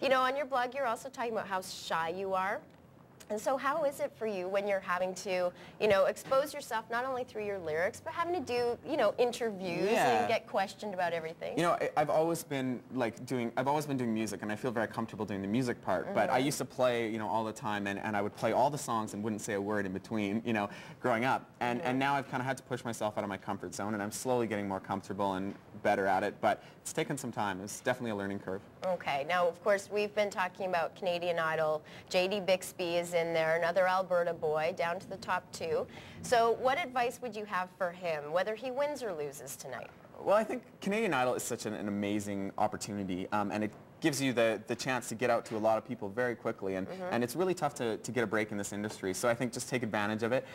You know, on your blog, you're also talking about how shy you are. And so how is it for you when you're having to, you know, expose yourself not only through your lyrics, but having to do, you know, interviews and get questioned about everything? You know, I've always been doing music, and I feel very comfortable doing the music part, but I used to play, you know, all the time, and I would play all the songs and wouldn't say a word in between, you know, growing up. And now I've kind of had to push myself out of my comfort zone, and I'm slowly getting more comfortable and better at it, but it's taken some time. It's definitely a learning curve. Okay, now of course we've been talking about Canadian Idol. J.D. Bixby is in there, another Alberta boy, down to the top 2. So what advice would you have for him, whether he wins or loses tonight? Well, I think Canadian Idol is such an amazing opportunity, and it gives you the chance to get out to a lot of people very quickly, and it's really tough to get a break in this industry. So I think just take advantage of it.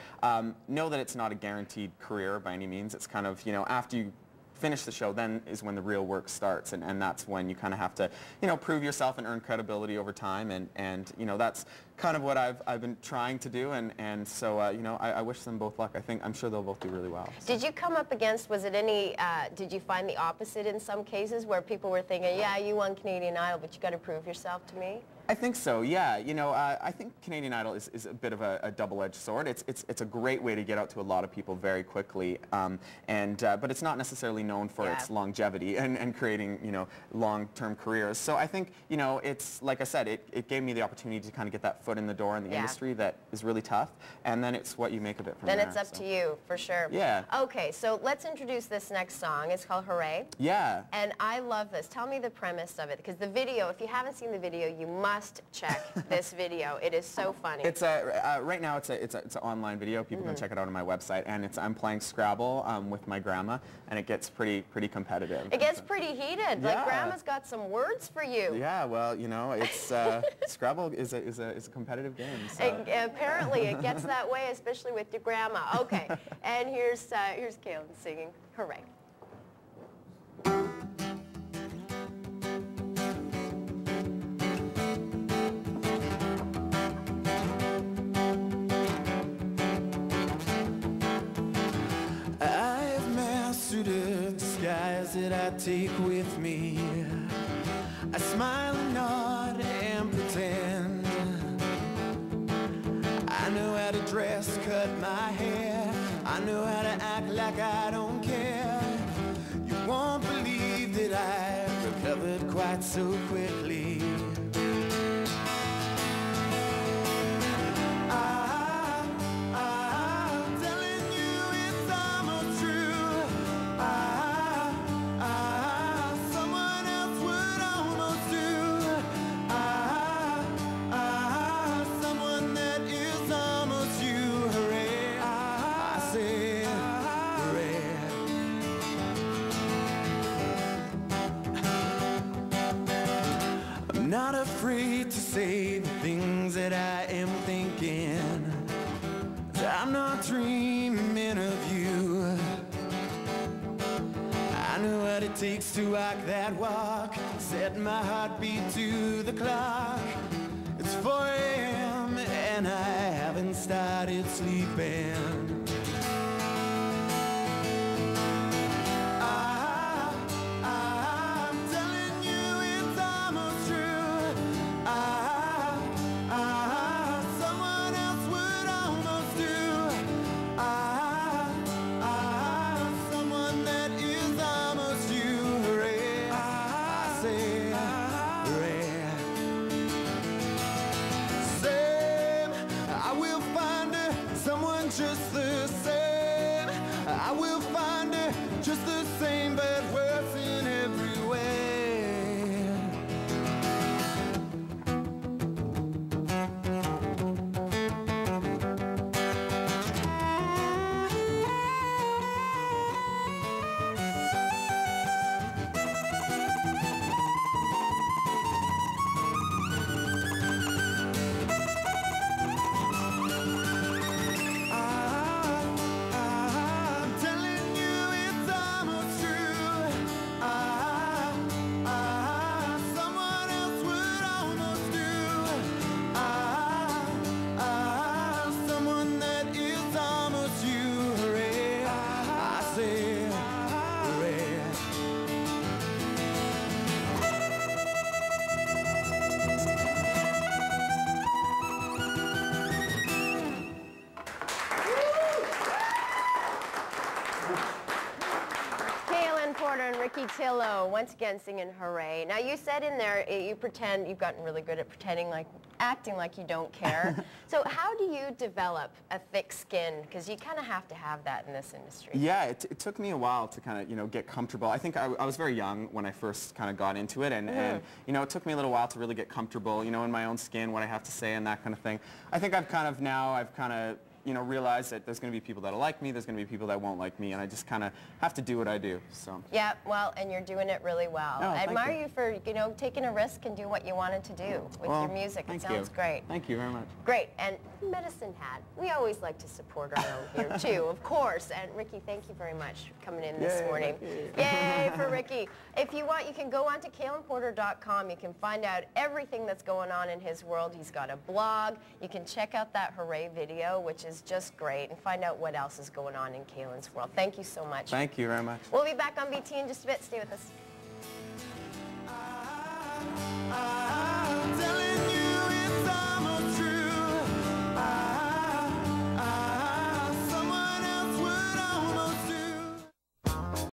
Know that it's not a guaranteed career by any means. It's kind of, you know, after you finish the show, then is when the real work starts, and that's when you kind of have to, you know, prove yourself and earn credibility over time, and you know, that's kind of what I've been trying to do, and so you know, I wish them both luck. I'm sure they'll both do really well. So. Did you come up against, was it any, did you find the opposite in some cases where people were thinking, yeah, you won Canadian Idol, but you got to prove yourself to me? I think so, yeah. You know, I think Canadian Idol is a bit of a double-edged sword. It's a great way to get out to a lot of people very quickly, but it's not necessarily known for its longevity and creating, you know, long-term careers. So I think, you know, it's, like I said, it gave me the opportunity to kind of get that foot in the door in the industry that is really tough, and then it's what you make of it from there. Then it's up to you, for sure. Yeah. Okay, so let's introduce this next song. It's called Hurray. Yeah. And I love this. Tell me the premise of it, because the video, if you haven't seen the video, you must check this video. It is so funny. It's right now it's an online video. People can check it out on my website, and I'm playing Scrabble with my grandma, and it gets pretty competitive. It gets pretty heated. Yeah. Like Grandma's got some words for you. Yeah, well, you know, it's Scrabble is a competitive game. So. Apparently, it gets that way, especially with your grandma. Okay, and here's Kalan singing Hurray. That I take with me, I smile and nod and pretend. I know how to dress, cut my hair, I know how to act like I don't care. You won't believe that I recovered quite so quickly. Not afraid to say the things that I am thinking. I'm not dreaming of you. I know what it takes to walk that walk, set my heartbeat to the clock. It's 4 a.m. and I haven't started sleeping. Just the same, I will find it just the same, but worse in every way. I'm telling you it's almost true. Hello, once again singing Hurray. Now you said in there, you pretend, you've gotten really good at pretending like, acting like you don't care. So how do you develop a thick skin? Because you kind of have to have that in this industry. Yeah, it took me a while to kind of, you know, get comfortable. I think I was very young when I first kind of got into it, and, you know, it took me a little while to really get comfortable, you know, in my own skin, what I have to say and that kind of thing. I think I've kind of, you know, realize that there's going to be people that'll like me, there's going to be people that won't like me, and I just kind of have to do what I do. So. Yeah, well, and you're doing it really well. Oh, I admire you for, you know, taking a risk and do what you wanted to do with your music. It sounds great. Thank you very much. Great, and Medicine Hat. We always like to support our own here too, of course. And Ricky, thank you very much for coming in this morning. Yay for Ricky. If you want, you can go on to KalanPorter.com. You can find out everything that's going on in his world. He's got a blog. You can check out that Hurray video, which is just great, and find out what else is going on in Kalan's world. Thank you so much. Thank you very much. We'll be back on BT in just a bit. Stay with us.